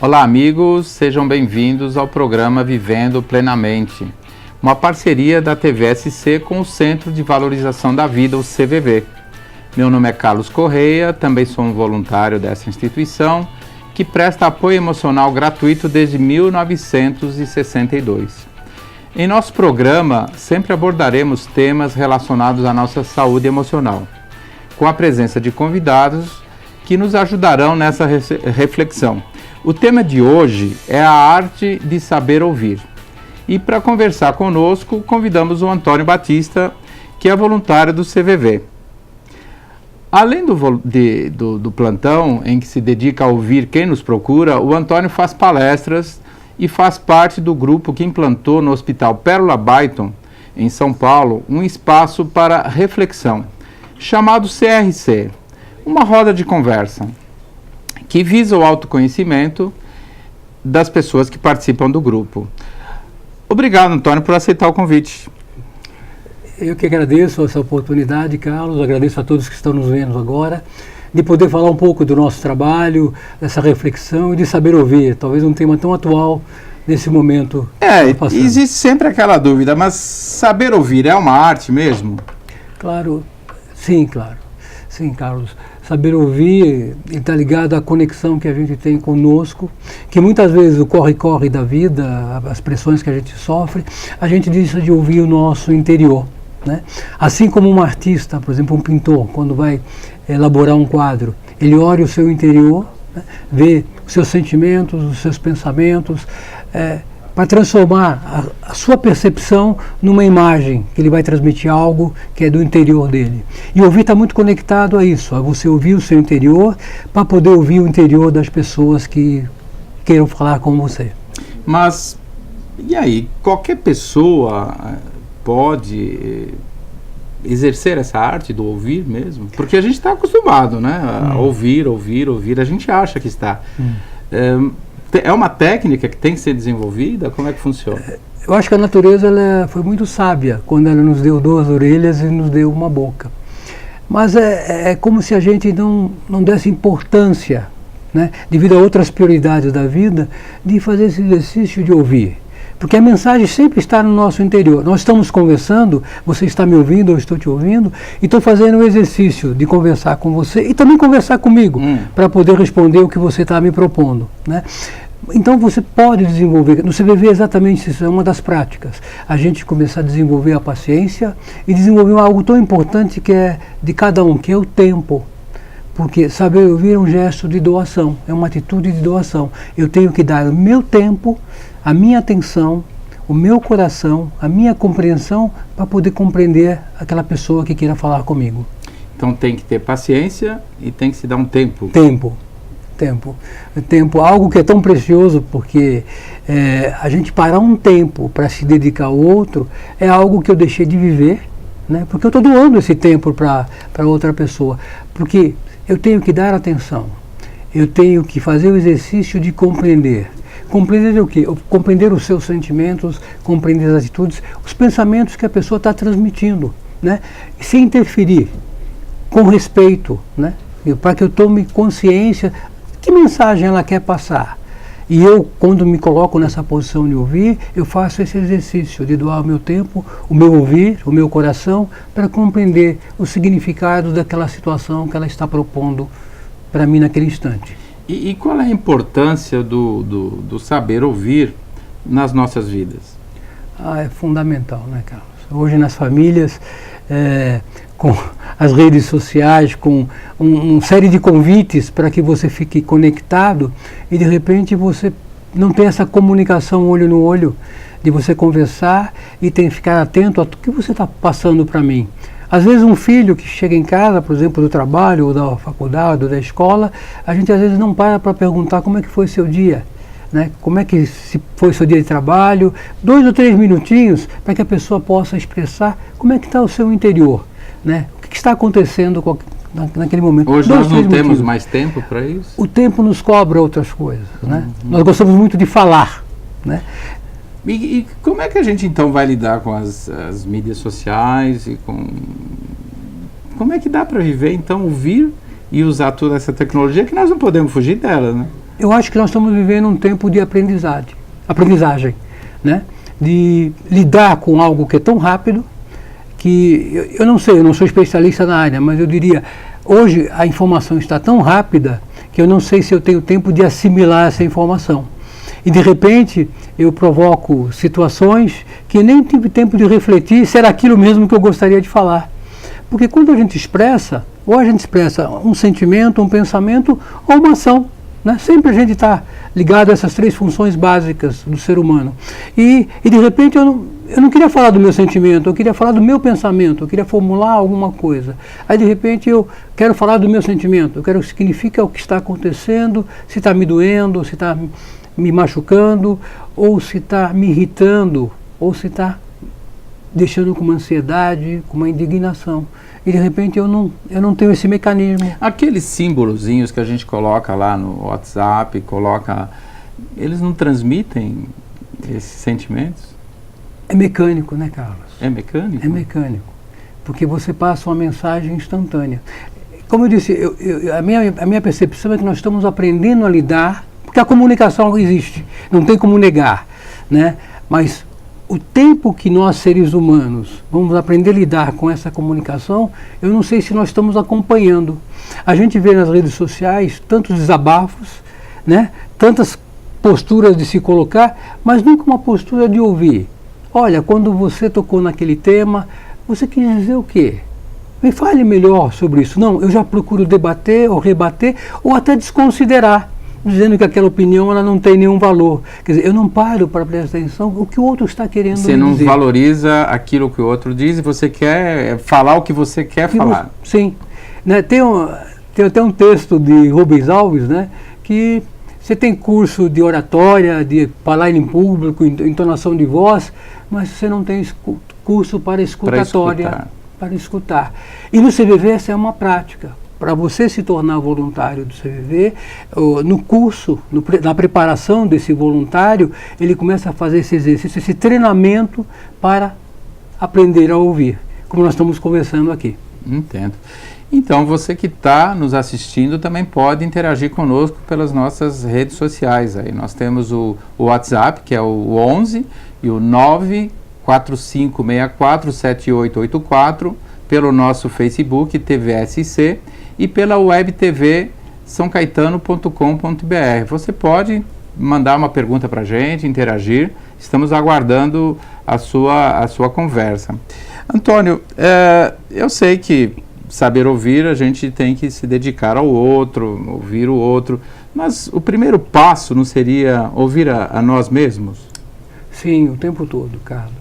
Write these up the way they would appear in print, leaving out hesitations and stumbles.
Olá amigos, sejam bem-vindos ao programa Vivendo Plenamente, uma parceria da TVSC com o Centro de Valorização da Vida, o CVV. Meu nome é Carlos Correia, também sou um voluntário dessa instituição que presta apoio emocional gratuito desde 1962. Em nosso programa, sempre abordaremos temas relacionados à nossa saúde emocional, com a presença de convidados que nos ajudarão nessa reflexão. O tema de hoje é a arte de saber ouvir. E para conversar conosco, convidamos o Antônio Batista, que é voluntário do CVV. Além do plantão, em que se dedica a ouvir quem nos procura, o Antônio faz palestras e faz parte do grupo que implantou no Hospital Pérola Byton, em São Paulo, um espaço para reflexão, chamado CRC, uma roda de conversa, que visa o autoconhecimento das pessoas que participam do grupo. Obrigado, Antônio, por aceitar o convite. Eu que agradeço essa oportunidade, Carlos, agradeço a todos que estão nos vendo agora, de poder falar um pouco do nosso trabalho, dessa reflexão e de saber ouvir, talvez um tema tão atual nesse momento. Existe sempre aquela dúvida, mas saber ouvir é uma arte mesmo? Claro. Sim, Carlos. Saber ouvir está ligado à conexão que a gente tem conosco, que muitas vezes o corre-corre da vida, as pressões que a gente sofre, a gente deixa de ouvir o nosso interior, né? Assim como um artista, por exemplo, um pintor, quando vai elaborar um quadro, ele olha o seu interior, né? Vê os seus sentimentos, os seus pensamentos, para transformar a sua percepção numa imagem, que ele vai transmitir algo que é do interior dele. E ouvir está muito conectado a isso, a você ouvir o seu interior, para poder ouvir o interior das pessoas que queiram falar com você. Mas, e aí, qualquer pessoa pode exercer essa arte do ouvir mesmo? Porque a gente está acostumado, né, a ouvir, a gente acha que está. É uma técnica que tem que ser desenvolvida? Como é que funciona? Eu acho que a natureza ela foi muito sábia quando ela nos deu duas orelhas e nos deu uma boca. Mas é como se a gente não desse importância, né, devido a outras prioridades da vida, de fazer esse exercício de ouvir. Porque a mensagem sempre está no nosso interior. Nós estamos conversando, você está me ouvindo, eu estou te ouvindo, e estou fazendo o exercício de conversar com você e também conversar comigo, para poder responder o que você está me propondo, né? Então você pode desenvolver, no CVV exatamente isso, é uma das práticas, a gente começar a desenvolver a paciência e desenvolver algo tão importante que é de cada um, que é o tempo. Porque saber ouvir é um gesto de doação, é uma atitude de doação. Eu tenho que dar o meu tempo, a minha atenção, o meu coração, a minha compreensão para poder compreender aquela pessoa que queira falar comigo. Então tem que ter paciência e tem que se dar um tempo. Tempo, algo que é tão precioso, porque a gente parar um tempo para se dedicar ao outro é algo que eu deixei de viver, né? Porque eu estou doando esse tempo para outra pessoa. Porque eu tenho que dar atenção, eu tenho que fazer o exercício de compreender. Compreender o quê? Compreender os seus sentimentos, compreender as atitudes, os pensamentos que a pessoa está transmitindo, né? Sem interferir, com respeito, né? Para que eu tome consciência que mensagem ela quer passar. E eu, quando me coloco nessa posição de ouvir, eu faço esse exercício de doar o meu tempo, o meu ouvir, o meu coração, para compreender o significado daquela situação que ela está propondo para mim naquele instante. E qual é a importância do saber ouvir nas nossas vidas? É fundamental, né, Carlos? Hoje nas famílias, com as redes sociais, com uma série de convites para que você fique conectado e de repente você não tem essa comunicação olho no olho, de você conversar e tem que ficar atento a tudo que você está passando para mim. Às vezes um filho que chega em casa, por exemplo, do trabalho, ou da faculdade, ou da escola, a gente às vezes não para perguntar como é que foi seu dia, né? Como é que foi seu dia de trabalho, 2 ou 3 minutinhos para que a pessoa possa expressar como é que está o seu interior, né? O que está acontecendo naquele momento. Hoje nós não temos mais tempo para isso? O tempo nos cobra outras coisas, né? Nós gostamos muito de falar, né? E como é que a gente então vai lidar com as mídias sociais e como é que dá para viver então, ouvir e usar toda essa tecnologia que nós não podemos fugir dela, né? Eu acho que nós estamos vivendo um tempo de aprendizagem, né? De lidar com algo que é tão rápido, que eu não sei, eu não sou especialista na área, mas eu diria, hoje a informação está tão rápida que eu não sei se eu tenho tempo de assimilar essa informação. E de repente eu provoco situações que nem tive tempo de refletir se era aquilo mesmo que eu gostaria de falar. Porque quando a gente expressa, ou a gente expressa um sentimento, um pensamento ou uma ação, né? Sempre a gente está ligado a essas 3 funções básicas do ser humano. E de repente eu não queria falar do meu sentimento, eu queria falar do meu pensamento, eu queria formular alguma coisa. Aí de repente eu quero falar do meu sentimento, eu quero que significa o que está acontecendo, se está me doendo, se está me machucando, ou se está me irritando, ou se está deixando com uma ansiedade, com uma indignação. E de repente eu não tenho esse mecanismo. Aqueles símbolozinhos que a gente coloca lá no WhatsApp, eles não transmitem esses sentimentos? É mecânico, né, Carlos? É mecânico? É mecânico, porque você passa uma mensagem instantânea. Como eu disse, a minha percepção é que nós estamos aprendendo a lidar, porque a comunicação existe, não tem como negar, né? Mas o tempo que nós, seres humanos, vamos aprender a lidar com essa comunicação, eu não sei se nós estamos acompanhando. A gente vê nas redes sociais tantos desabafos, né? Tantas posturas de se colocar, mas nunca uma postura de ouvir. Olha, quando você tocou naquele tema, você quis dizer o quê? Me fale melhor sobre isso. Não, eu já procuro debater ou rebater ou até desconsiderar, dizendo que aquela opinião ela não tem nenhum valor. Quer dizer, eu não paro para prestar atenção no que o outro está querendo dizer. Você não valoriza aquilo que o outro diz e você quer falar o que você quer falar. Sim. Né, tem até um texto de Rubens Alves, né, que você tem curso de oratória, de falar em público, entonação de voz, mas você não tem curso para escutatória, para escutar. E no CVV essa é uma prática. Para você se tornar voluntário do CVV, no curso, na preparação desse voluntário, ele começa a fazer esse exercício, esse treinamento para aprender a ouvir, como nós estamos conversando aqui. Entendo. Então, você que está nos assistindo também pode interagir conosco pelas nossas redes sociais. Aí nós temos o WhatsApp, que é o 11 e o 945647884, pelo nosso Facebook, TVSC, e pela web TV sãocaetano.com.br. Você pode mandar uma pergunta para a gente, interagir. Estamos aguardando a sua conversa. Antônio, eu sei que saber ouvir, a gente tem que se dedicar ao outro, ouvir o outro, mas o primeiro passo não seria ouvir a nós mesmos? Sim, o tempo todo, Carlos.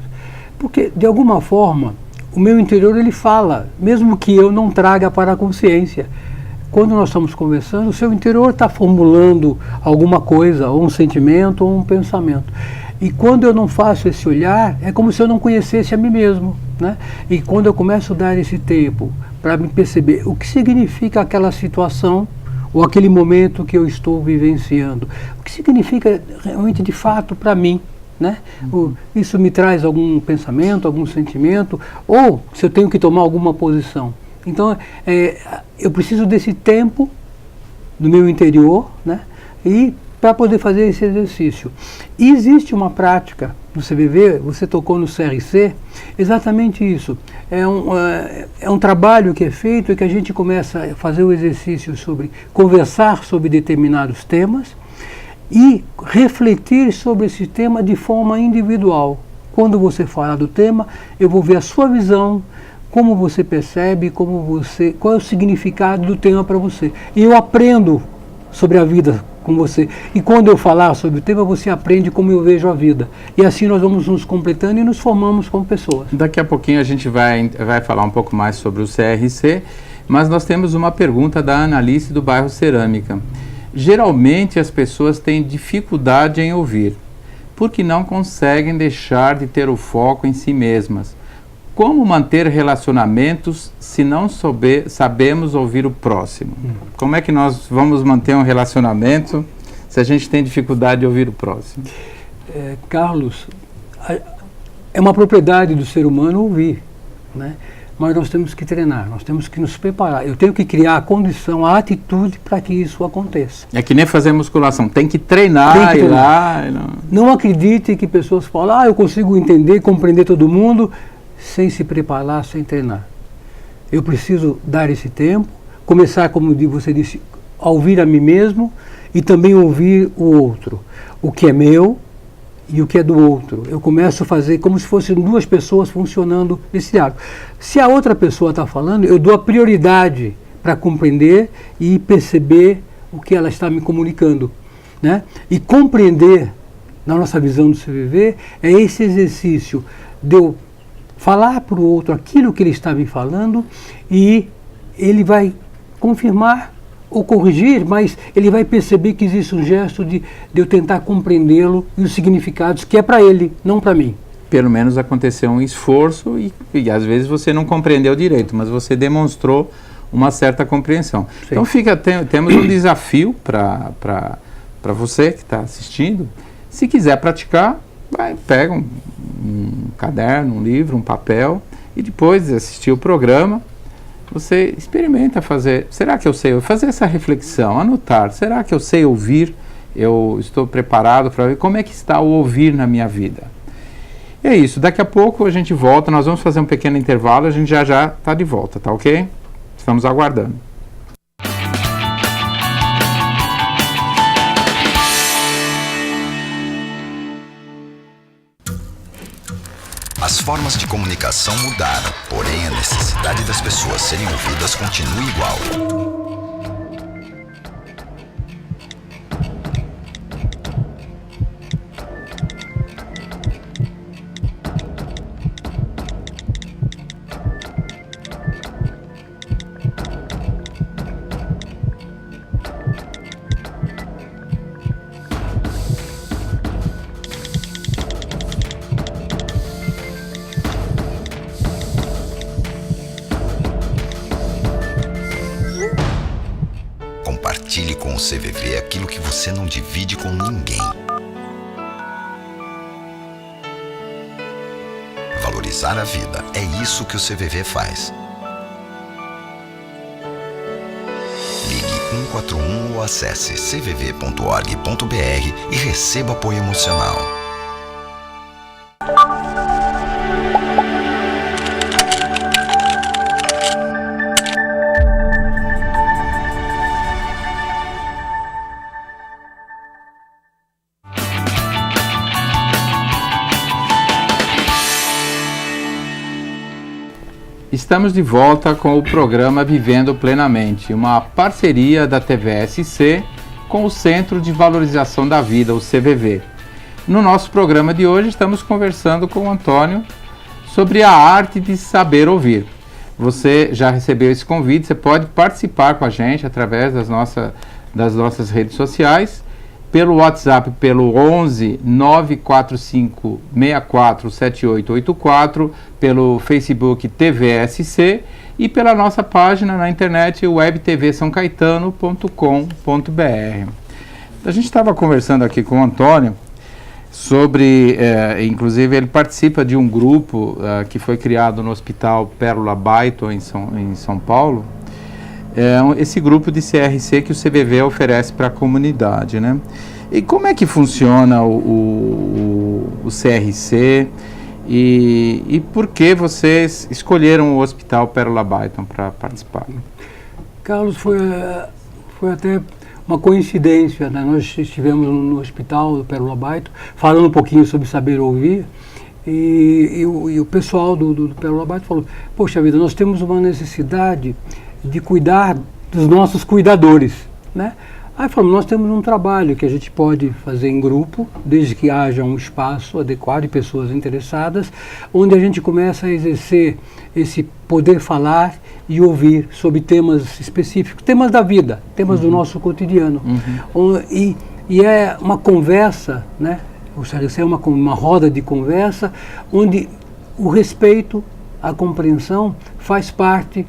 Porque, de alguma forma, o meu interior ele fala, mesmo que eu não traga para a consciência. Quando nós estamos conversando, o seu interior está formulando alguma coisa, ou um sentimento, ou um pensamento. E quando eu não faço esse olhar, é como se eu não conhecesse a mim mesmo, né? E quando eu começo a dar esse tempo para me perceber o que significa aquela situação, ou aquele momento que eu estou vivenciando, o que significa realmente de fato para mim, né? Isso me traz algum pensamento, algum sentimento, ou se eu tenho que tomar alguma posição. Então, eu preciso desse tempo do meu interior, né? E para poder fazer esse exercício. E existe uma prática no CVV, você tocou no CRC, exatamente isso. É um trabalho que é feito e que a gente começa a fazer o exercício sobre conversar sobre determinados temas e refletir sobre esse tema de forma individual. Quando você fala do tema, eu vou ver a sua visão, como você percebe, qual é o significado do tema para você. E eu aprendo sobre a vida com você. E quando eu falar sobre o tema, você aprende como eu vejo a vida. E assim nós vamos nos completando e nos formamos como pessoas. Daqui a pouquinho a gente vai falar um pouco mais sobre o CRC, mas nós temos uma pergunta da Analice do bairro Cerâmica. Geralmente as pessoas têm dificuldade em ouvir, porque não conseguem deixar de ter o foco em si mesmas. Como manter relacionamentos se não sabemos ouvir o próximo? Como é que nós vamos manter um relacionamento se a gente tem dificuldade de ouvir o próximo? Carlos, é uma propriedade do ser humano ouvir, né? mas nós temos que treinar, nós temos que nos preparar. Eu tenho que criar a condição, a atitude para que isso aconteça. É que nem fazer musculação, tem que treinar, ir lá. Não acredite que pessoas falam, eu consigo entender, compreender todo mundo, sem se preparar, sem treinar. Eu preciso dar esse tempo, começar, como você disse, a ouvir a mim mesmo e também ouvir o outro. O que é meu e o que é do outro. Eu começo a fazer como se fossem duas pessoas funcionando nesse diálogo. Se a outra pessoa está falando, eu dou a prioridade para compreender e perceber o que ela está me comunicando, né? E compreender, na nossa visão do CVV, é esse exercício de eu falar para o outro aquilo que ele está me falando e ele vai confirmar ou corrigir, mas ele vai perceber que existe um gesto de eu tentar compreendê-lo e os significados que é para ele, não para mim. Pelo menos aconteceu um esforço e às vezes você não compreendeu direito, mas você demonstrou uma certa compreensão. Sim. Então temos um desafio para você que está assistindo. Se quiser praticar, pega um caderno, um livro, um papel e depois de assistir o programa, você experimenta fazer, será que eu sei fazer essa reflexão, anotar, será que eu sei ouvir, eu estou preparado para ver como é que está o ouvir na minha vida. E é isso, daqui a pouco a gente volta, nós vamos fazer um pequeno intervalo, a gente já está de volta, tá ok? Estamos aguardando. As formas de comunicação mudaram, porém a necessidade das pessoas serem ouvidas continua igual. Compartilhe com o CVV aquilo que você não divide com ninguém. Valorizar a vida, é isso que o CVV faz. Ligue 141 ou acesse cvv.org.br e receba apoio emocional. Estamos de volta com o programa Vivendo Plenamente, uma parceria da TVSC com o Centro de Valorização da Vida, o CVV. No nosso programa de hoje estamos conversando com o Antônio sobre a arte de saber ouvir. Você já recebeu esse convite, você pode participar com a gente através das nossas redes sociais, pelo WhatsApp, pelo 11 945 64 7884, pelo Facebook TVSC e pela nossa página na internet webtvsaocaetano.com.br. A gente estava conversando aqui com o Antônio sobre, inclusive ele participa de um grupo que foi criado no Hospital Pérola Baiton em São Paulo. Esse grupo de CRC que o CVV oferece para a comunidade, né? E como é que funciona o CRC e por que vocês escolheram o Hospital Pérola Baiton para participar? Carlos, foi até uma coincidência, né? Nós estivemos no Hospital do Pérola Baiton falando um pouquinho sobre saber ouvir e o pessoal do Pérola Baiton falou, poxa vida, nós temos uma necessidade de cuidar dos nossos cuidadores, né? Aí falamos, nós temos um trabalho que a gente pode fazer em grupo, desde que haja um espaço adequado e pessoas interessadas, onde a gente começa a exercer esse poder falar e ouvir sobre temas específicos, temas da vida, temas do nosso cotidiano. E é uma conversa, né? Ou seja, é uma roda de conversa, onde o respeito, a compreensão faz parte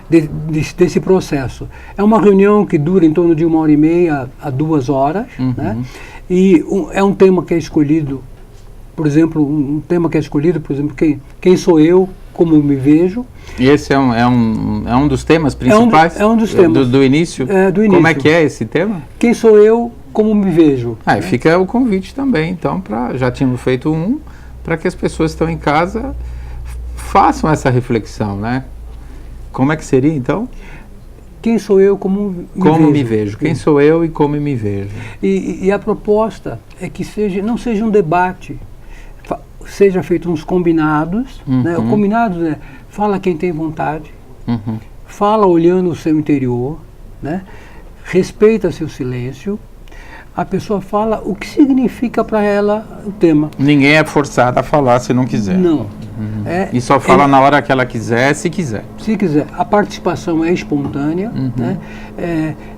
desse processo. É uma reunião que dura em torno de 1h30 a 2 horas, né? E é um tema que é escolhido, por exemplo, quem sou eu, como me vejo. E esse é um dos temas principais? É um dos temas. Do início? Do início. Como é que é esse tema? Quem sou eu, como me vejo. E fica o convite também, então, já tínhamos feito para que as pessoas que estão em casa façam essa reflexão, né? Como é que seria, então? Quem sou eu, como me vejo. Quem sou eu e como me vejo. E a proposta é que não seja um debate, seja feito uns combinados, né? O combinado é, fala quem tem vontade, fala olhando o seu interior, né? Respeita seu silêncio, a pessoa fala o que significa para ela o tema. Ninguém é forçado a falar se não quiser. Não. E só fala na hora que ela quiser, se quiser. Se quiser. A participação é espontânea. Né?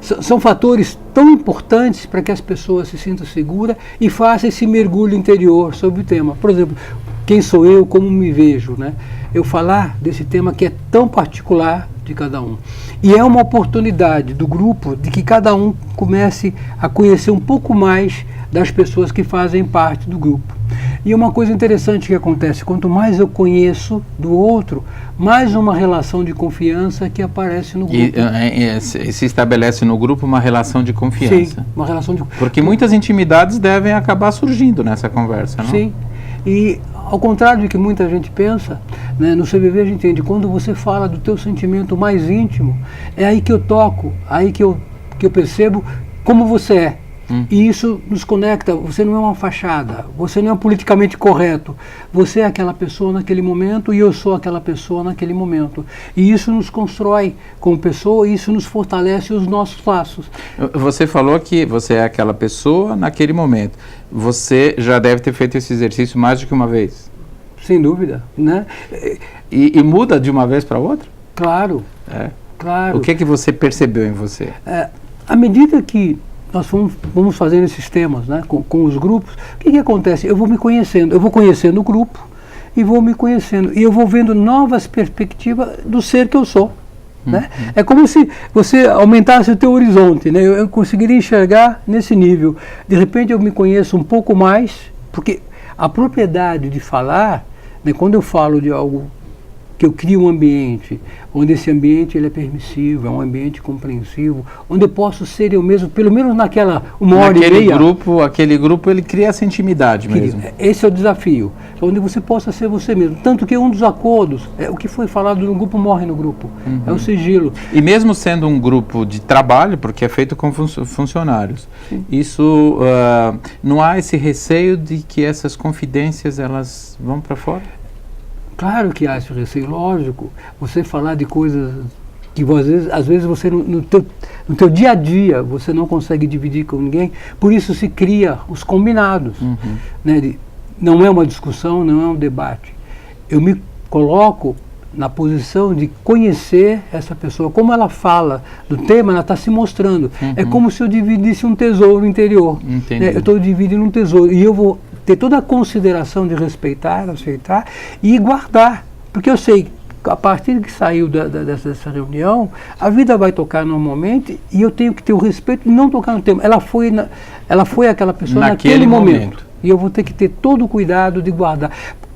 São fatores tão importantes para que as pessoas se sintam seguras e façam esse mergulho interior sobre o tema. Por exemplo, quem sou eu, como me vejo, né? Eu falar desse tema que é tão particular de cada um. E é uma oportunidade do grupo de que cada um comece a conhecer um pouco mais das pessoas que fazem parte do grupo. E uma coisa interessante que acontece, quanto mais eu conheço do outro, mais uma relação de confiança que aparece no grupo. E se estabelece no grupo uma relação de confiança. Sim, uma relação de... Porque muitas intimidades devem acabar surgindo nessa conversa, não? Sim, e ao contrário do que muita gente pensa, né, no CVV a gente entende, quando você fala do teu sentimento mais íntimo, é aí que eu toco, aí que eu percebo como você é. E isso nos conecta. Você não é uma fachada, você não é politicamente correto, você é aquela pessoa naquele momento e eu sou aquela pessoa naquele momento. E isso nos constrói como pessoa e isso nos fortalece os nossos laços. Você falou que você é aquela pessoa naquele momento. Você já deve ter feito esse exercício mais do que uma vez? Sem dúvida, né? E muda de uma vez para outra? Claro, claro. O que é que você percebeu em você? À medida que nós vamos fazendo esses temas, né, com os grupos, o que acontece? Eu vou me conhecendo, eu vou conhecendo o grupo e vou me conhecendo. E eu vou vendo novas perspectivas do ser que eu sou. Né? É como se você aumentasse o teu horizonte, né? Eu conseguiria enxergar nesse nível. De repente eu me conheço um pouco mais, porque a propriedade de falar, né, quando eu falo de algo que eu crio um ambiente, onde esse ambiente ele é permissivo, é um ambiente compreensivo, onde eu posso ser eu mesmo, pelo menos naquela uma hora e meia. Aquele grupo ele cria essa intimidade mesmo. Esse é o desafio, onde você possa ser você mesmo. Tanto que um dos acordos, o que foi falado no grupo morre no grupo, é o sigilo. E mesmo sendo um grupo de trabalho, porque é feito com funcionários, isso não há esse receio de que essas confidências elas vão para fora? Claro que há esse receio, lógico. Você falar de coisas que às vezes você no teu dia a dia você não consegue dividir com ninguém, por isso se cria os combinados. Né, não é uma discussão, não é um debate. Eu me coloco na posição de conhecer essa pessoa. Como ela fala do tema, ela está se mostrando. É como se eu dividisse um tesouro interior. Né, eu estou dividindo um tesouro e eu vou ter toda a consideração de respeitar, aceitar e guardar. Porque eu sei que a partir que saiu dessa reunião, a vida vai tocar normalmente e eu tenho que ter o respeito de não tocar no tema. Ela foi aquela pessoa naquele momento. E eu vou ter que ter todo o cuidado de guardar.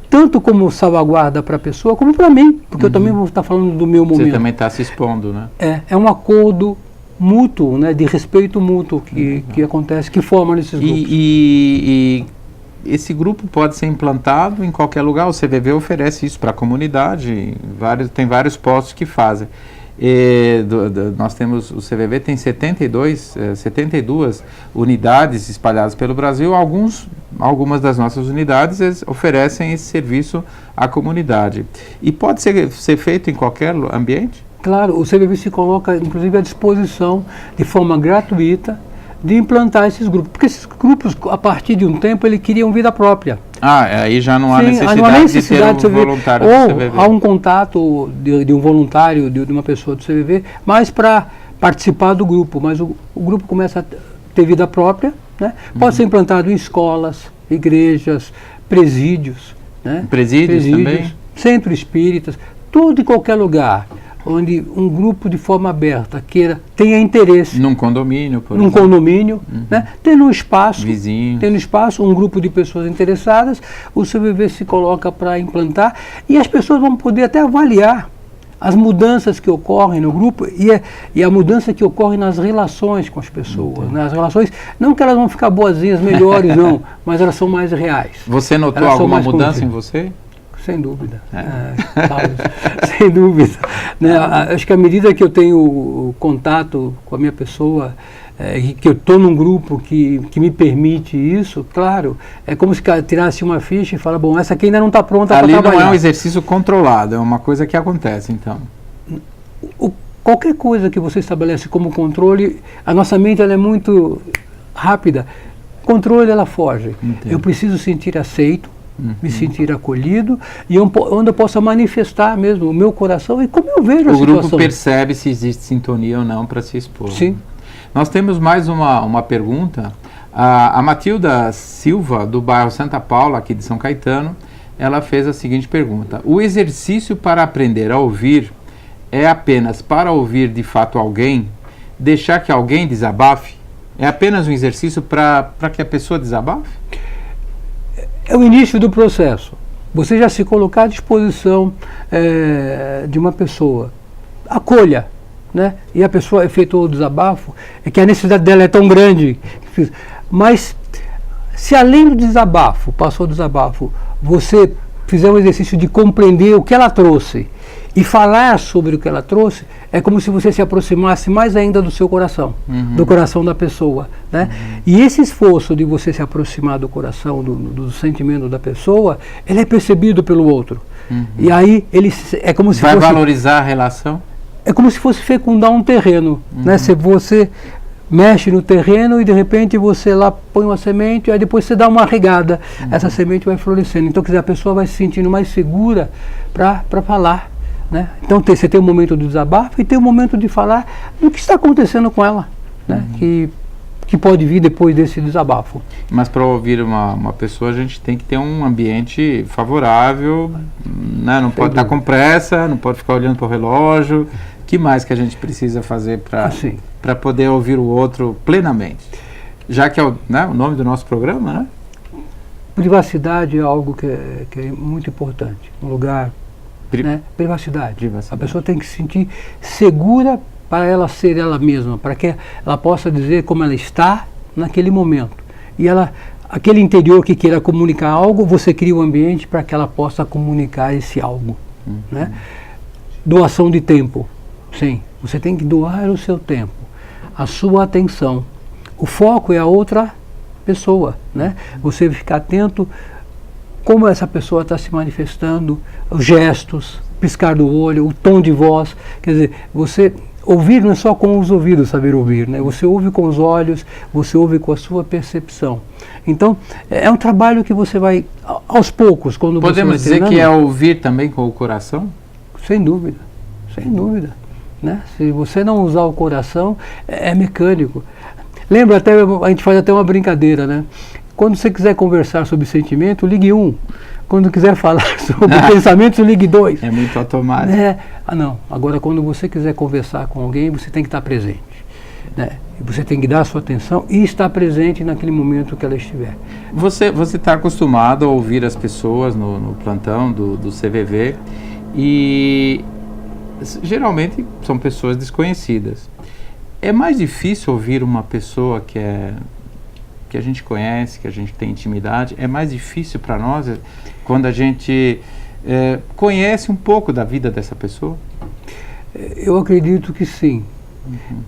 Tanto como salvaguarda para a pessoa, como para mim. Porque eu também vou estar falando do meu momento. Você também está se expondo, né? É um acordo mútuo, né, de respeito mútuo que acontece, que forma nesses grupos. E esse grupo pode ser implantado em qualquer lugar. O CVV oferece isso para a comunidade, tem vários postos que fazem. Nós temos, o CVV tem 72 unidades espalhadas pelo Brasil. Algumas das nossas unidades oferecem esse serviço à comunidade. E pode ser feito em qualquer ambiente? Claro, o CVV se coloca, inclusive, à disposição, de forma gratuita, de implantar esses grupos. Porque esses grupos, a partir de um tempo, eles queriam vida própria. Aí já não há necessidade de ter um voluntário do CVV. Ou há um contato de um voluntário, de uma pessoa do CVV, mas para participar do grupo. Mas o grupo começa a ter vida própria, né? Pode ser implantado em escolas, igrejas, presídios. Né? Presídios também? Centros espíritas, tudo e qualquer lugar onde um grupo de forma aberta tenha interesse. Num condomínio, por Num exemplo. condomínio, né? Tendo um espaço, Vizinhos. tendo espaço, um grupo de pessoas interessadas, o CVV se coloca para implantar e as pessoas vão poder até avaliar as mudanças que ocorrem no grupo e a mudança que ocorre nas relações com as pessoas. Né? As relações, não que elas vão ficar boazinhas, melhores, não, mas elas são mais reais. Você notou Elas são alguma mais mudança em contínuas. você? Sem dúvida. Carlos, sem dúvida. Né? Acho que à medida que eu tenho o contato com a minha pessoa, que eu estou num grupo que me permite isso, claro, é como se tirasse uma ficha e fala, bom, essa aqui ainda não está pronta para trabalhar. Ali não é um exercício controlado, é uma coisa que acontece, então. Qualquer coisa que você estabelece como controle, a nossa mente ela é muito rápida. Controle, ela foge. Entendo. Eu preciso sentir aceito, me sentir acolhido e onde eu possa manifestar mesmo o meu coração e como eu vejo a O situação. grupo percebe se existe sintonia ou não para se expor. Sim. Nós temos mais uma pergunta. A Matilda Silva, do bairro Santa Paula, aqui de São Caetano, ela fez a seguinte pergunta: o exercício para aprender a ouvir é apenas para ouvir de fato alguém, deixar que alguém desabafe? É apenas um exercício para que a pessoa desabafe? É o início do processo. Você já se colocar à disposição de uma pessoa. Acolha, né? E a pessoa efetuou o desabafo, é que a necessidade dela é tão grande. Mas, se além do desabafo, passou o desabafo, você fizer um exercício de compreender o que ela trouxe e falar sobre o que ela trouxe, é como se você se aproximasse mais ainda do seu coração, do coração da pessoa, né? E esse esforço de você se aproximar do coração, do sentimento da pessoa, ele é percebido pelo outro. E aí ele é como se Vai fosse valorizar a relação? é como se fosse fecundar um terreno, né? Se você mexe no terreno e de repente você lá põe uma semente, aí depois você dá uma regada, essa semente vai florescendo. Então, quer dizer, a pessoa vai se sentindo mais segura para falar, né? Então você tem um momento do desabafo e tem um momento de falar do que está acontecendo com ela, né? Que pode vir depois desse desabafo. Mas para ouvir uma pessoa, a gente tem que ter um ambiente favorável, né? Não pode estar com pressa, não pode ficar olhando para o relógio. O que mais que a gente precisa fazer para poder ouvir o outro plenamente? Já que é o nome do nosso programa, né? Privacidade é algo que é muito importante. Um lugar, né? Privacidade. A pessoa tem que se sentir segura para ela ser ela mesma, para que ela possa dizer como ela está naquele momento. E aquele interior que queira comunicar algo, você cria um ambiente para que ela possa comunicar esse algo, né? Doação de tempo. Sim, você tem que doar o seu tempo, a sua atenção. O foco é a outra pessoa, né? Você ficar atento como essa pessoa está se manifestando, os gestos, piscar do olho, o tom de voz. Quer dizer, você ouvir não é só com os ouvidos saber ouvir, né? Você ouve com os olhos, você ouve com a sua percepção. Então, é um trabalho que você vai, aos poucos, quando você vai Podemos dizer que é ouvir também com o coração? Sem dúvida, sem dúvida. Né? Se você não usar o coração, é mecânico. Lembra, até a gente faz até uma brincadeira, né? Quando você quiser conversar sobre sentimento, ligue 1. Quando quiser falar sobre pensamentos, ligue 2. É muito automático. Não. Agora, quando você quiser conversar com alguém, você tem que estar presente. Né? Você tem que dar a sua atenção e estar presente naquele momento que ela estiver. Você está acostumado a ouvir as pessoas no plantão do CVV e geralmente são pessoas desconhecidas. É mais difícil ouvir uma pessoa que a gente conhece, que a gente tem intimidade. É mais difícil para nós quando a gente conhece um pouco da vida dessa pessoa? Eu acredito que sim.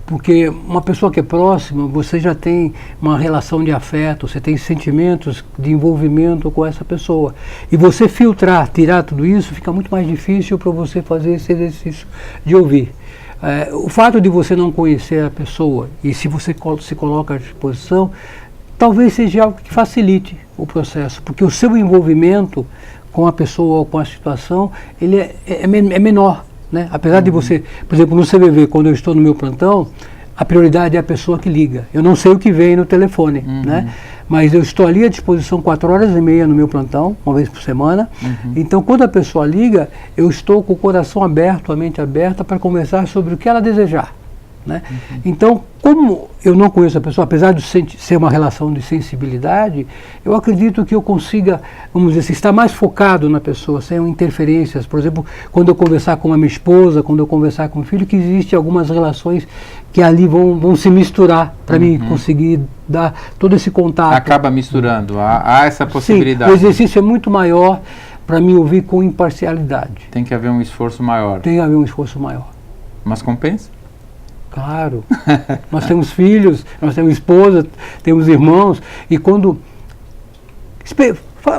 Porque uma pessoa que é próxima, você já tem uma relação de afeto, você tem sentimentos de envolvimento com essa pessoa. E você filtrar, tirar tudo isso, fica muito mais difícil para você fazer esse exercício de ouvir. O fato de você não conhecer a pessoa, e se você se coloca à disposição, talvez seja algo que facilite o processo, porque o seu envolvimento com a pessoa ou com a situação, ele é menor. Né? Apesar de você, por exemplo, no CVV, quando eu estou no meu plantão, a prioridade é a pessoa que liga. Eu não sei o que vem no telefone, né? Mas eu estou ali à disposição 4h30 no meu plantão, uma vez por semana. Então, quando a pessoa liga, eu estou com o coração aberto, a mente aberta para conversar sobre o que ela desejar, né? Então, como eu não conheço a pessoa, apesar de ser uma relação de sensibilidade, eu acredito que eu consiga, vamos dizer assim, estar mais focado na pessoa, sem interferências. Por exemplo, quando eu conversar com a minha esposa, quando eu conversar com o filho, que existem algumas relações que ali vão se misturar para mim conseguir dar todo esse contato. Acaba misturando, há essa possibilidade. Sim, o exercício é muito maior para mim ouvir com imparcialidade. Tem que haver um esforço maior. Tem que haver um esforço maior. Mas compensa? Claro. Nós temos filhos, nós temos esposa, temos irmãos, e quando...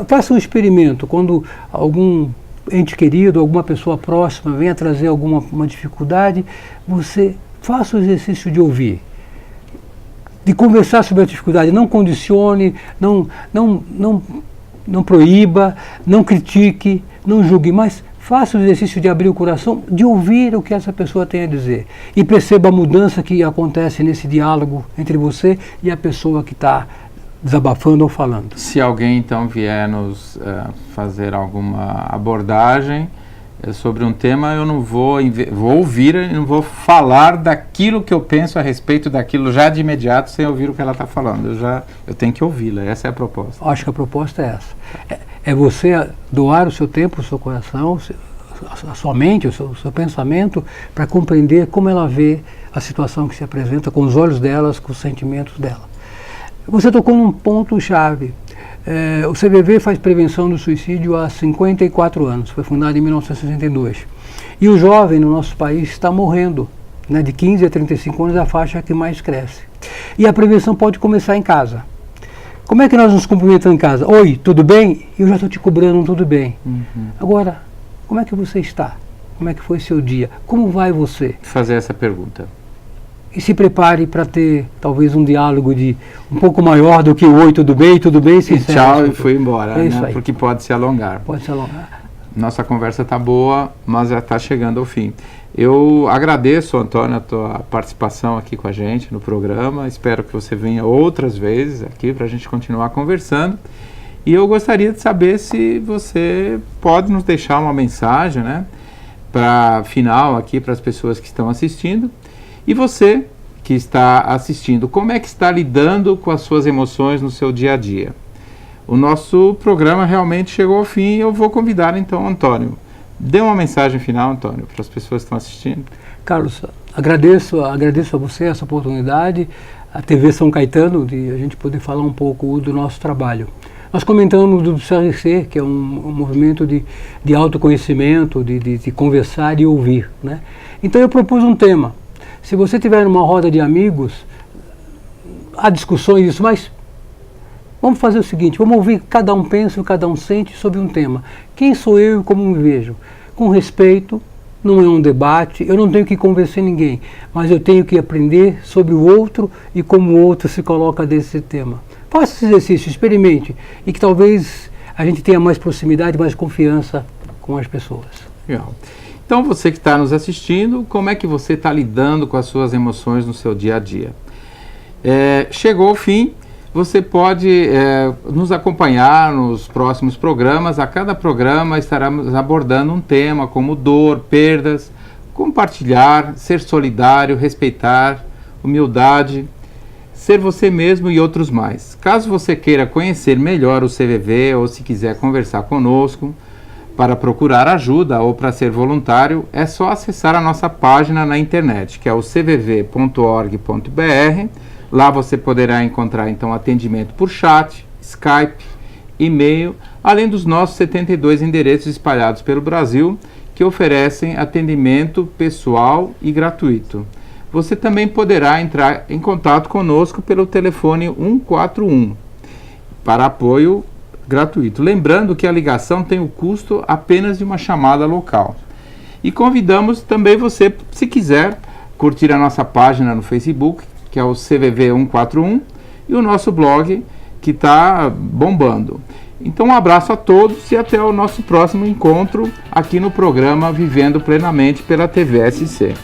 Faça um experimento, quando algum ente querido, alguma pessoa próxima venha trazer alguma dificuldade, você faça o exercício de ouvir, de conversar sobre a dificuldade. Não condicione, não proíba, não critique, não julgue, mas faça o exercício de abrir o coração, de ouvir o que essa pessoa tem a dizer. E perceba a mudança que acontece nesse diálogo entre você e a pessoa que está desabafando ou falando. Se alguém então vier nos fazer alguma abordagem sobre um tema, eu não vou ouvir e não vou falar daquilo que eu penso a respeito daquilo já de imediato, sem ouvir o que ela está falando. Eu tenho que ouvi-la, essa é a proposta. Acho que a proposta é essa. É você doar o seu tempo, o seu coração, a sua mente, o seu pensamento, para compreender como ela vê a situação que se apresenta, com os olhos delas, com os sentimentos dela. Você tocou num ponto-chave. O CVV faz prevenção do suicídio há 54 anos, foi fundado em 1962. E o jovem no nosso país está morrendo, né, de 15 a 35 anos, é a faixa que mais cresce. E a prevenção pode começar em casa. Como é que nós nos cumprimentamos em casa? Oi, tudo bem? Eu já estou te cobrando um tudo bem. Agora, como é que você está? Como é que foi seu dia? Como vai você? Fazer essa pergunta. E se prepare para ter talvez um diálogo de um pouco maior do que o oi, tudo bem, e tchau, e fui embora, isso né? aí. Porque pode se alongar. Pode se alongar. Nossa conversa está boa, mas já está chegando ao fim. Eu agradeço, Antônio, a tua participação aqui com a gente no programa. Espero que você venha outras vezes aqui para a gente continuar conversando. E eu gostaria de saber se você pode nos deixar uma mensagem, né, para final aqui para as pessoas que estão assistindo. E você que está assistindo, como é que está lidando com as suas emoções no seu dia a dia? O nosso programa realmente chegou ao fim e eu vou convidar então o Antônio. Dê uma mensagem final, Antônio, para as pessoas que estão assistindo. Carlos, agradeço a você essa oportunidade, a TV São Caetano, de a gente poder falar um pouco do nosso trabalho. Nós comentamos do CRC, que é um movimento de autoconhecimento, de conversar e ouvir, né? Então eu propus um tema. Se você tiver uma roda de amigos, há discussões disso, mas vamos fazer o seguinte, vamos ouvir, cada um pensa, cada um sente sobre um tema. Quem sou eu e como me vejo? Com respeito, não é um debate, eu não tenho que convencer ninguém, mas eu tenho que aprender sobre o outro e como o outro se coloca desse tema. Faça esse exercício, experimente, e que talvez a gente tenha mais proximidade, mais confiança com as pessoas. Legal. Então, você que está nos assistindo, como é que você está lidando com as suas emoções no seu dia a dia? Chegou ao fim, você pode nos acompanhar nos próximos programas. A cada programa estaremos abordando um tema como dor, perdas, compartilhar, ser solidário, respeitar, humildade, ser você mesmo e outros mais. Caso você queira conhecer melhor o CVV ou se quiser conversar conosco, para procurar ajuda ou para ser voluntário, é só acessar a nossa página na internet, que é o cvv.org.br. Lá você poderá encontrar então atendimento por chat, Skype, e-mail, além dos nossos 72 endereços espalhados pelo Brasil, que oferecem atendimento pessoal e gratuito. Você também poderá entrar em contato conosco pelo telefone 141 para apoio gratuito. Lembrando que a ligação tem o custo apenas de uma chamada local. E convidamos também você, se quiser, curtir a nossa página no Facebook, que é o CVV 141, e o nosso blog, que está bombando. Então, um abraço a todos e até o nosso próximo encontro aqui no programa Vivendo Plenamente pela TVSC.